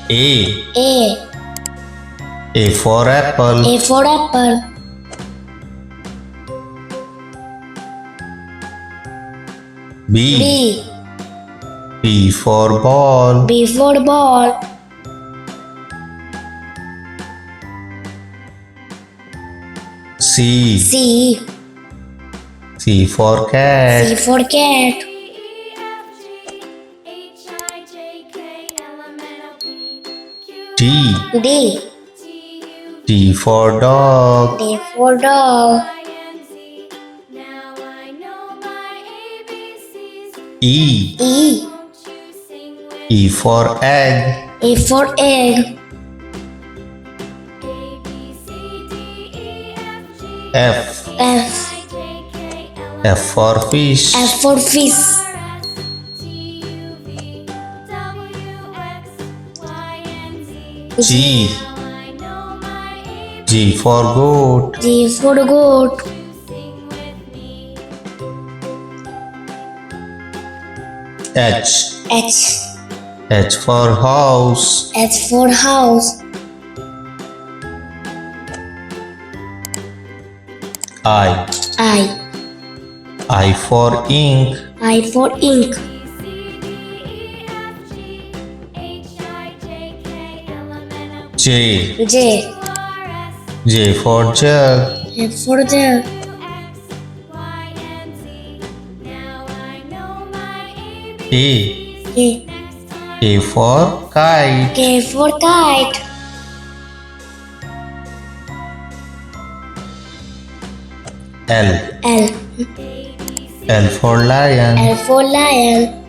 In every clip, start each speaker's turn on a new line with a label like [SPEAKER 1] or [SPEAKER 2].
[SPEAKER 1] A.
[SPEAKER 2] A.
[SPEAKER 1] A for apple.
[SPEAKER 2] A for apple.
[SPEAKER 1] B.
[SPEAKER 2] B.
[SPEAKER 1] B for ball.
[SPEAKER 2] B for ball.
[SPEAKER 1] C.
[SPEAKER 2] C.
[SPEAKER 1] C for cat.
[SPEAKER 2] C for cat.
[SPEAKER 1] D.
[SPEAKER 2] D.
[SPEAKER 1] D for dog.
[SPEAKER 2] D for dog.
[SPEAKER 1] E.
[SPEAKER 2] E.
[SPEAKER 1] E for egg.
[SPEAKER 2] E for egg.
[SPEAKER 1] F.
[SPEAKER 2] F.
[SPEAKER 1] F for fish.
[SPEAKER 2] F for fish.
[SPEAKER 1] G. G for goat.
[SPEAKER 2] G for goat.
[SPEAKER 1] H.
[SPEAKER 2] H.
[SPEAKER 1] H for house.
[SPEAKER 2] H for house.
[SPEAKER 1] I.
[SPEAKER 2] I.
[SPEAKER 1] I for ink.
[SPEAKER 2] I for ink.
[SPEAKER 1] J.
[SPEAKER 2] J.
[SPEAKER 1] J for jug.
[SPEAKER 2] J for jug.
[SPEAKER 1] A.
[SPEAKER 2] A.
[SPEAKER 1] A for kite.
[SPEAKER 2] K for kite.
[SPEAKER 1] L.
[SPEAKER 2] L.
[SPEAKER 1] L for lion.
[SPEAKER 2] L for lion.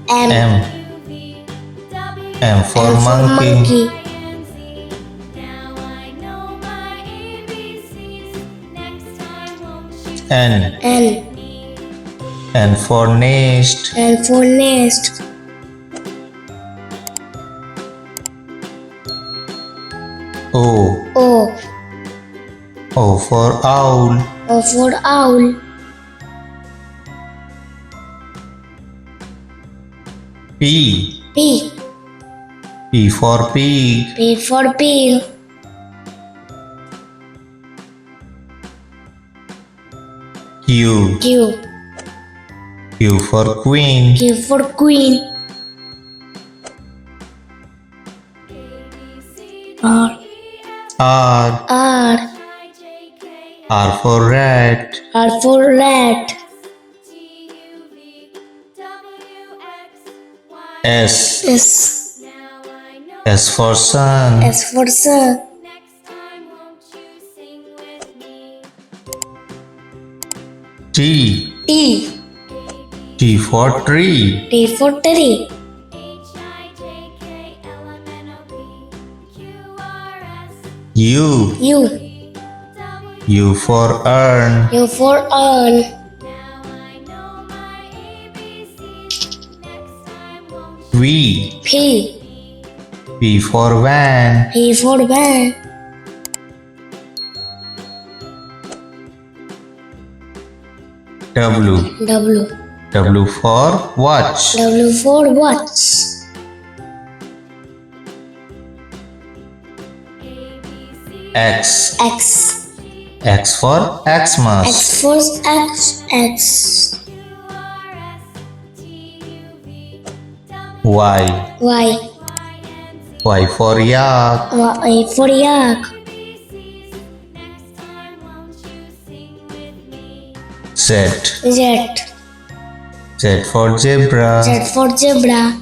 [SPEAKER 2] M.
[SPEAKER 1] M. M for
[SPEAKER 2] M
[SPEAKER 1] monkey. N.
[SPEAKER 2] N.
[SPEAKER 1] N for nest.
[SPEAKER 2] N for nest.
[SPEAKER 1] O.
[SPEAKER 2] O.
[SPEAKER 1] O for owl.
[SPEAKER 2] O for owl.
[SPEAKER 1] P.
[SPEAKER 2] P.
[SPEAKER 1] P for pig.
[SPEAKER 2] P for pig.
[SPEAKER 1] Q.
[SPEAKER 2] Q.
[SPEAKER 1] Q for queen.
[SPEAKER 2] Q for queen. R.
[SPEAKER 1] R.
[SPEAKER 2] R.
[SPEAKER 1] R for rat.
[SPEAKER 2] R for rat.
[SPEAKER 1] S.
[SPEAKER 2] S.
[SPEAKER 1] S for sun.
[SPEAKER 2] S for sun.
[SPEAKER 1] T.
[SPEAKER 2] T.
[SPEAKER 1] T for tree.
[SPEAKER 2] T for tree.
[SPEAKER 1] U.
[SPEAKER 2] U.
[SPEAKER 1] U for urn.
[SPEAKER 2] U for urn.
[SPEAKER 1] V.
[SPEAKER 2] P.
[SPEAKER 1] V for van.
[SPEAKER 2] P for van.
[SPEAKER 1] W.
[SPEAKER 2] W.
[SPEAKER 1] W for watch.
[SPEAKER 2] W for watch.
[SPEAKER 1] X.
[SPEAKER 2] X.
[SPEAKER 1] X for Xmas.
[SPEAKER 2] X for X. X.
[SPEAKER 1] Y.
[SPEAKER 2] Y.
[SPEAKER 1] Y for yak.
[SPEAKER 2] Y for yak.
[SPEAKER 1] Z.
[SPEAKER 2] Z.
[SPEAKER 1] Z for zebra.
[SPEAKER 2] Z for zebra.